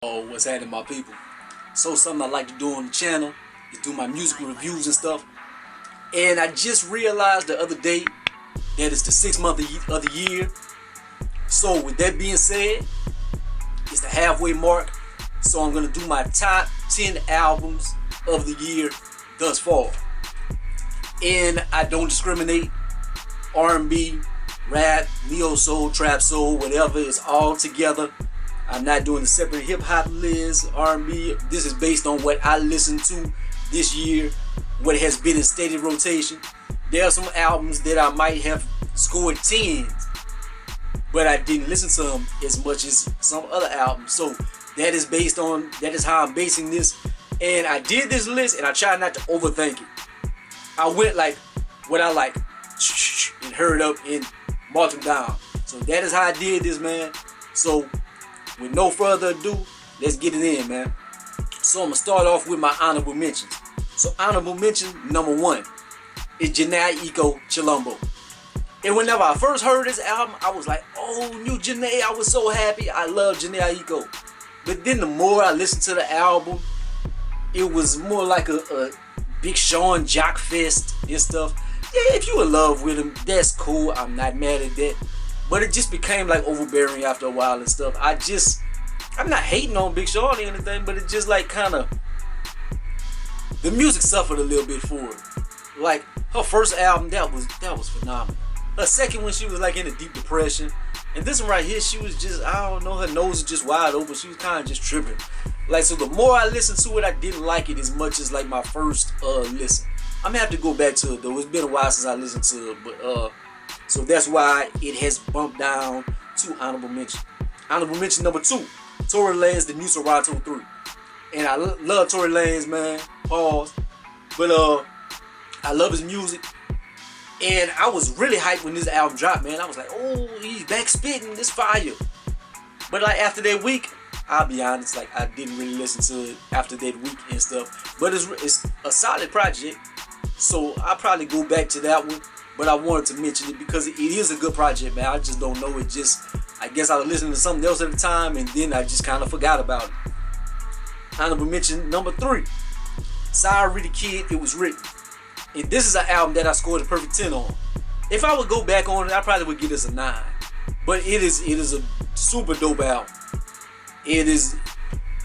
Oh, what's happening, my people? So something I like to do on the channel is do my music reviews and stuff. And I just realized the other day that it's the 6th month of the year. So with that being said, it's the halfway mark. So I'm gonna do my top 10 albums of the year thus far. And I don't discriminate. R&B, rap, neo soul, trap soul, whatever, it's all together. I'm not doing a separate hip hop list, R&B. This is based on what I listened to this year, what has been in steady rotation. There are some albums that I might have scored 10s, but I didn't listen to them as much as some other albums. So that is how I'm basing this. And I did this list and I tried not to overthink it. I went like what I like and hurried up and marked them down. So that is how I did this, man. So with no further ado, let's get it in, man. So I'm gonna start off with my honorable mentions. So honorable mention number 1 is Jhené Aiko Chilombo. And whenever I first heard this album, I was like, oh, new Jhené, I was so happy. I love Jhené Aiko. But then the more I listened to the album, it was more like a Big Sean Jock Fest and stuff. Yeah, if you in love with him, that's cool. I'm not mad at that. But it just became like overbearing after a while and stuff. I'm not hating on Big Sean or anything, but it just like kind of, the music suffered a little bit for it. Like her first album, that was phenomenal. Her second one, she was like in a deep depression. And this one right here, she was just, I don't know, her nose was just wide open. She was kind of just tripping. Like, so the more I listened to it, I didn't like it as much as like my first listen. I'm gonna have to go back to it though. It's been a while since I listened to it, but so that's why it has bumped down to honorable mention. Honorable mention number 2, Tory Lanez, The New Serato 3. And I love Tory Lanez, man. Pause. But I love his music. And I was really hyped when this album dropped, man. I was like, oh, he's back spitting, this fire. But like after that week, I'll be honest, like I didn't really listen to it after that week and stuff. But it's a solid project. So I'll probably go back to that one. But I wanted to mention it because it is a good project, man. I just don't know. It just, I guess I was listening to something else at the time and then I just kind of forgot about it. Honorable mention number 3, Sorry the Kid, It Was Written. And this is an album that I scored a perfect 10 on. If I would go back on it, I probably would give this a 9. But it is a super dope album. It is,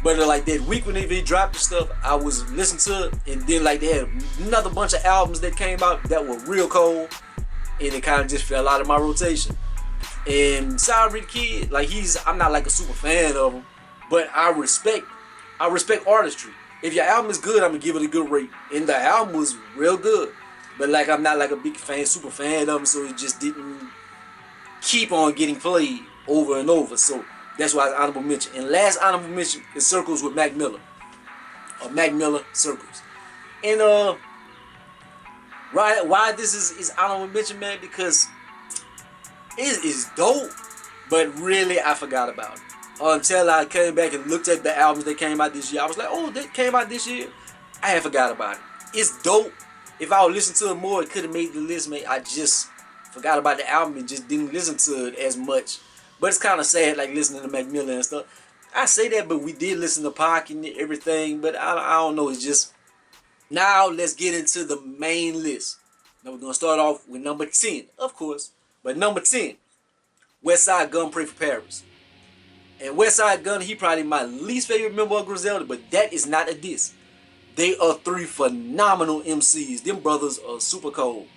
but like that week when they dropped the stuff, I was listening to it, and then like they had another bunch of albums that came out that were real cold, and it kind of just fell out of my rotation. And Sorry the Kid, like I'm not like a super fan of him, but I respect artistry. If your album is good, I'm gonna give it a good rate. And the album was real good, but like I'm not like a big fan, super fan of him, so it just didn't keep on getting played over and over. So that's why it's honorable mention. And last honorable mention is Circles with Mac Miller. Or Mac Miller Circles. And why this is honorable mention, man? Because it is dope, but really I forgot about it. Until I came back and looked at the albums that came out this year. I was like, oh, that came out this year? I had forgot about it. It's dope. If I would listen to it more, it could have made the list, mate. I just forgot about the album and just didn't listen to it as much. But it's kind of sad, like listening to Mac Miller and stuff. I say that, but we did listen to Pac and everything. But I don't know. It's just, now let's get into the main list. Now we're going to start off with number 10, of course. But number 10, Westside Gunn, Pray for Paris. And Westside Gunn, he probably my least favorite member of Griselda, but that is not a diss. They are 3 phenomenal MCs. Them brothers are super cold.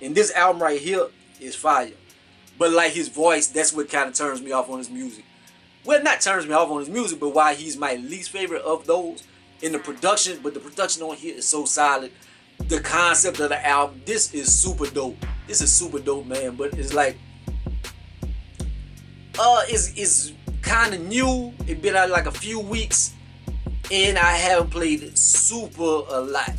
And this album right here is fire. But like his voice, that's what kind of turns me off on his music. Well, not turns me off on his music, but why he's my least favorite of those. In the production, but the production on here is so solid. The concept of the album, this is super dope. This is super dope, man. But it's like, it's kind of new. It been out like a few weeks, and I haven't played it super a lot.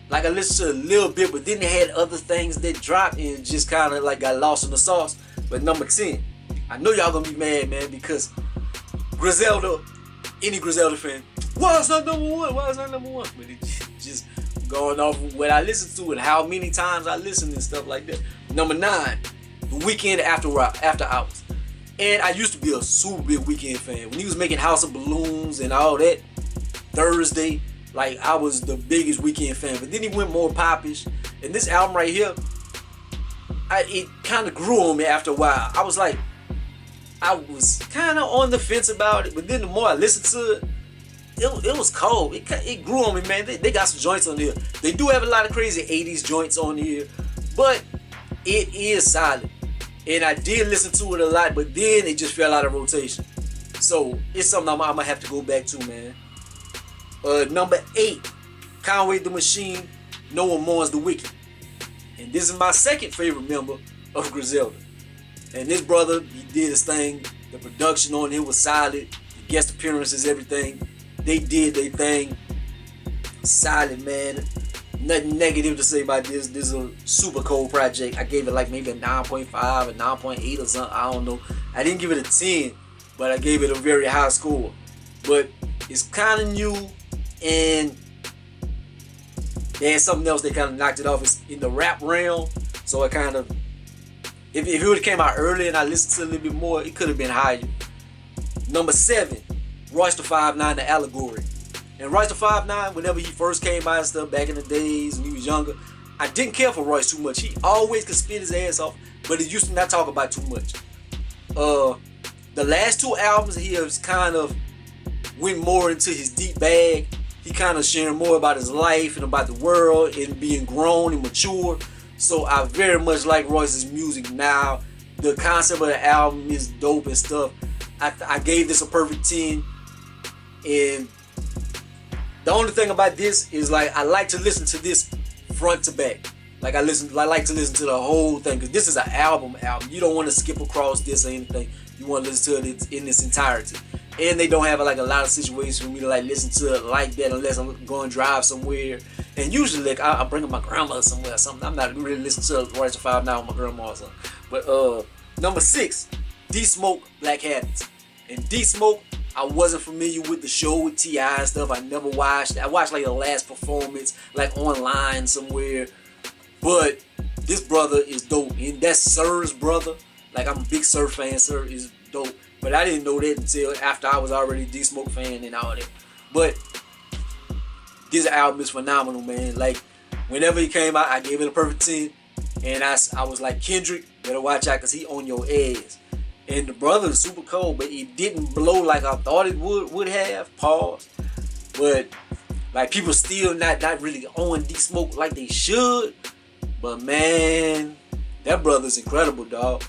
Like I listened to a little bit, but then they had other things that dropped and just kind of like got lost in the sauce. But number 10, I know y'all gonna be mad, man, because Griselda, any Griselda fan, why is that number 1? Why is that number 1? But it just going off what I listened to and how many times I listened and stuff like that. Number 9, The Weeknd After Hours. And I used to be a super big Weeknd fan. When he was making House of Balloons and all that, Thursday, like I was the biggest Weeknd fan. But then he went more popish. And this album right here, it kind of grew on me after a while. I was kind of on the fence about it. But then the more I listened to it, it was cold. It grew on me, man. They got some joints on here. They do have a lot of crazy 80s joints on here. But it is solid. And I did listen to it a lot, but then it just fell out of rotation. So it's something I'm gonna have to go back to, man. Number 8, Conway the Machine, No One Mourns the Wicked. And this is my second favorite member of Griselda. And this brother, he did his thing. The production on it was solid. The guest appearances, everything. They did their thing. Solid, man. Nothing negative to say about this. This is a super cold project. I gave it like maybe a 9.5 or 9.8 or something. I don't know. I didn't give it a 10, but I gave it a very high score. But it's kind of new, and they had something else that kind of knocked it off. It's in the rap realm, so it kind of, if it would have came out earlier and I listened to it a little bit more, it could have been higher. Number 7, Royce the 5'9", The Allegory. And Royce the 5'9", whenever he first came out and stuff back in the days when he was younger, I didn't care for Royce too much. He always could spit his ass off, but he used to not talk about too much. The last 2 albums, he has kind of went more into his deep bag. He kind of sharing more about his life and about the world and being grown and mature. So I very much like Royce's music now. The concept of the album is dope and stuff. I gave this a perfect 10. And the only thing about this is, like, I like to listen to this front to back. Like I like to listen to the whole thing, because this is an album. You don't want to skip across this or anything. You want to listen to it in its entirety. And they don't have like a lot of situations for me to like listen to it like that unless I'm going to drive somewhere. And usually like I bring my grandmother somewhere or something. I'm not really listening to Royce the 5'9" with my grandma or something. But number 6, D-Smoke, Black Habits. And D-Smoke, I wasn't familiar with the show with T.I. and stuff. I never watched. I watched like the last performance, like online somewhere. But this brother is dope. And that's Sir's brother. Like, I'm a big Sir fan. Sir is dope. But I didn't know that until after I was already a D-Smoke fan and all that. But this album is phenomenal, man. Like, whenever he came out, I gave it a perfect 10. And I was like, Kendrick, better watch out because he on your ass. And the brother is super cold, but it didn't blow like I thought it would have. Pause. But like, people still not really on D-Smoke like they should. But man, that brother's incredible, dog.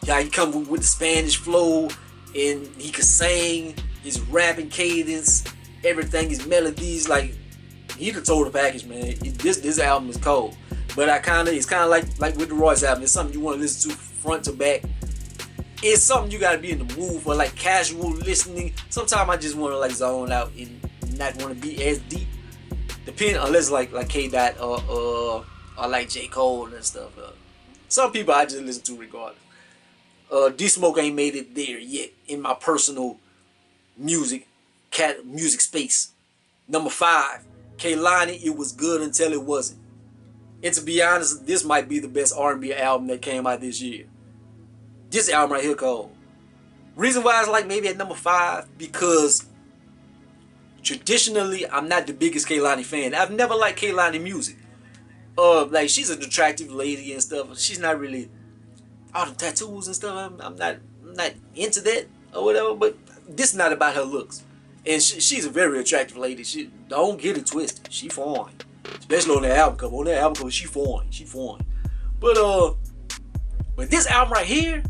Yeah, he come with the Spanish flow, and he could sing, his rapping cadence, everything, his melodies. Like, he the total package, man. This album is cold. But it's kind of like with the Royce album. It's something you want to listen to front to back. It's something you gotta be in the mood for, like casual listening. Sometimes I just want to like zone out and not want to be as deep. Depending, unless like K-Dot or like J. Cole and stuff. Some people I just listen to regardless. D-Smoke ain't made it there yet in my personal music space. Number 5, Kailani, It Was Good Until It Wasn't. And to be honest, this might be the best R&B album that came out this year. This album right here cold. Reason why it's like maybe at number 5, because traditionally I'm not the biggest Kailani fan. I've never liked Kailani music. Like, she's an attractive lady and stuff. She's not really all the tattoos and stuff. I'm not into that or whatever. But this is not about her looks. And she's a very attractive lady. She don't get it twisted. She fine, especially on the album cover. On that album cover, she fine. But this album right here,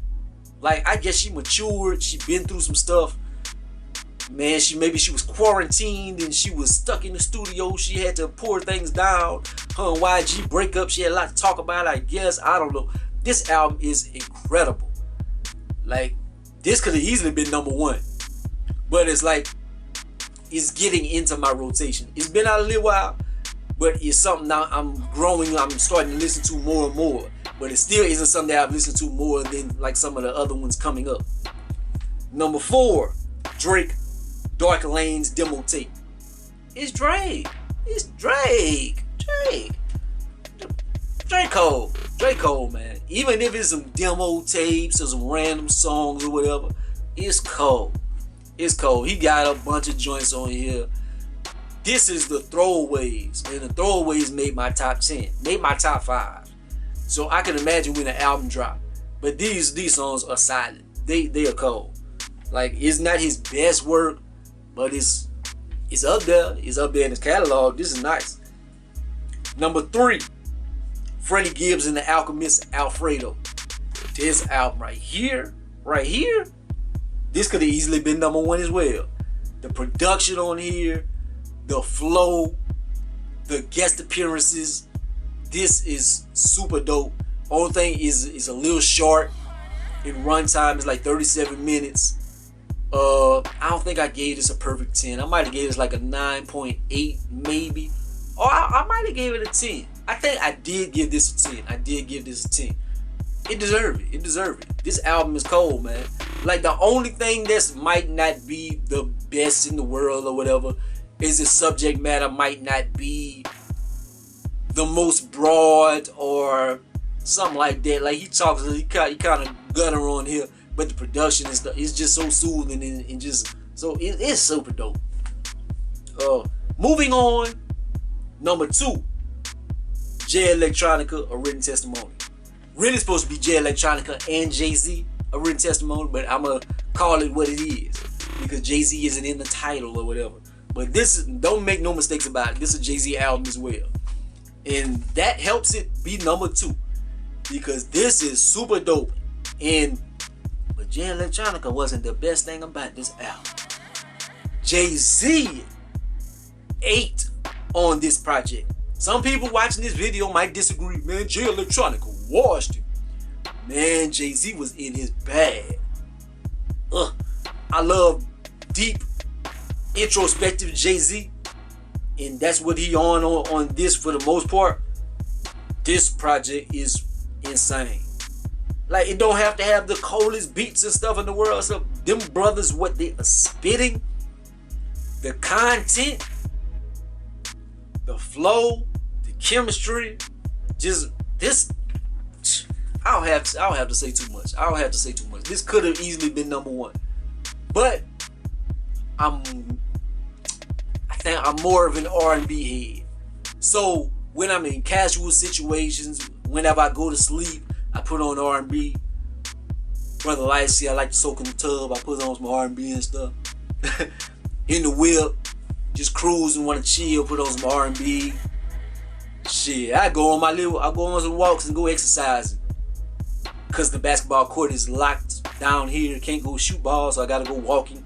like, I guess she matured. She been through some stuff. Man, maybe she was quarantined and she was stuck in the studio. She had to pour things down. Her and YG break up. She had a lot to talk about, I guess. I don't know. This album is incredible. Like, this could have easily been number 1. But it's like, it's getting into my rotation. It's been out a little while, but it's something now I'm growing. I'm starting to listen to more and more. But it still isn't something that I've listened to more than like some of the other ones coming up. Number 4, Drake, Dark Lane's demo tape. It's Drake. Drake Cole. Straight cold, man. Even if it's some demo tapes or some random songs or whatever, it's cold. It's cold. He got a bunch of joints on here. This is the throwaways, and the throwaways made my top 10, made my top 5. So I can imagine when the album dropped. But these songs are silent. They are cold. Like, it's not his best work, but it's up there. It's up there in his catalog. This is nice. Number 3, Freddie Gibbs and the Alchemist Alfredo. This album right here, this could have easily been number 1 as well. The production on here, the flow, the guest appearances, this is super dope. Only thing is a little short in runtime. It's like 37 minutes. I don't think I gave this a perfect 10. I might have gave this like a 9.8 maybe. Or I might have gave it a 10. I think I did give this a 10. I did give this a 10. It deserved it. It deserved it. This album is cold, man. Like, the only thing that might not be the best in the world or whatever is the subject matter might not be the most broad or something like that. Like, he kind of gutter on here, but the production and stuff is just so soothing and just so it's super dope. Moving on, number 2, Jay Electronica, A Written Testimony. Really supposed to be Jay Electronica and Jay-Z, A Written Testimony, but I'm gonna call it what it is because Jay-Z isn't in the title or whatever. But this is, don't make no mistakes about it, this is a Jay-Z album as well. And that helps it be number 2 because this is super dope. But Jay Electronica wasn't the best thing about this album. Jay-Z ate on this project. Some people watching this video might disagree. Man, Jay Electronica washed him. Man, Jay-Z was in his bag. I love deep, introspective Jay-Z, and that's what he on this for the most part. This project is insane. Like, it don't have to have the coldest beats and stuff in the world. So them brothers, what they are spitting, the content, the flow, the chemistry, just this. I don't have to say too much. This could have easily been number 1, but I think I'm more of an R&B head. So when I'm in casual situations, whenever I go to sleep, I put on R&B. Brother Lifesy, I like to soak in the tub. I put on some R&B and stuff. In the whip, just cruising, want to chill, put on some R&B. Shit, I go on some walks and go exercising. Cause the basketball court is locked down here, can't go shoot balls, so I gotta go walking.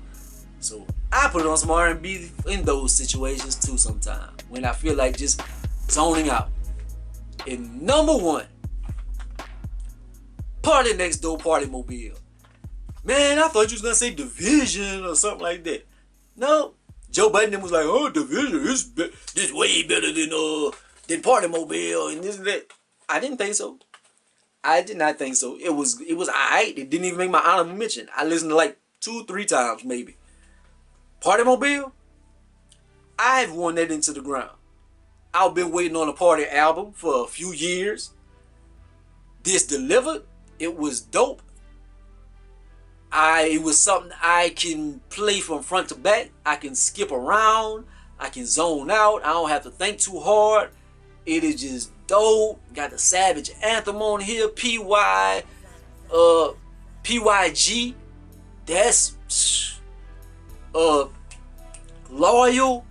So I put on some R&B in those situations too sometimes, when I feel like just zoning out. And number 1, Party Next Door, Party Mobile. Man, I thought you was gonna say Division or something like that. No, Joe Budden was like, oh, Division is this way better than Party Mobile and this and that. I didn't think so. I did not think so. It was alright. It didn't even make my honorable mention. I listened to like 2-3 times maybe. Party Mobile, I've worn that into the ground. I've been waiting on a Party album for a few years. This delivered. It was dope. It was something I can play from front to back. I can skip around. I can zone out. I don't have to think too hard. It is just dope. Got the Savage Anthem on here. PYG. That's Loyal.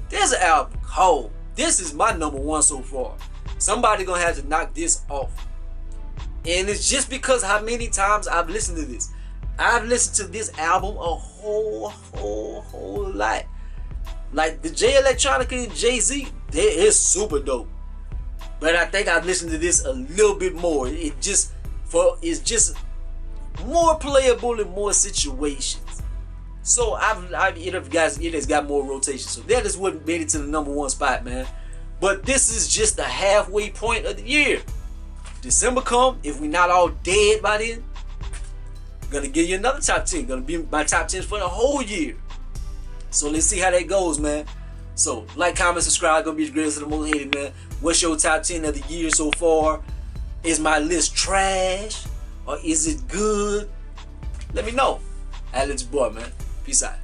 There's an album cold. This is my number 1 so far. Somebody gonna have to knock this off. And it's just because how many times I've listened to this. I've listened to this album a whole lot. Like the Jay Electronica and Jay-Z, that is super dope. But I think I've listened to this a little bit more. It's just more playable in more situations. So it has got more rotation. So that is what made it to the number 1 spot, man. But this is just the halfway point of the year. December come, if we not all dead by then, I'm gonna give you another top 10. Gonna be my top 10 for the whole year. So let's see how that goes, man. So like, comment, subscribe. Gonna be the greatest of the most hated, man. What's your top 10 of the year so far? Is my list trash or is it good? Let me know. Alex boy, man. Peace out.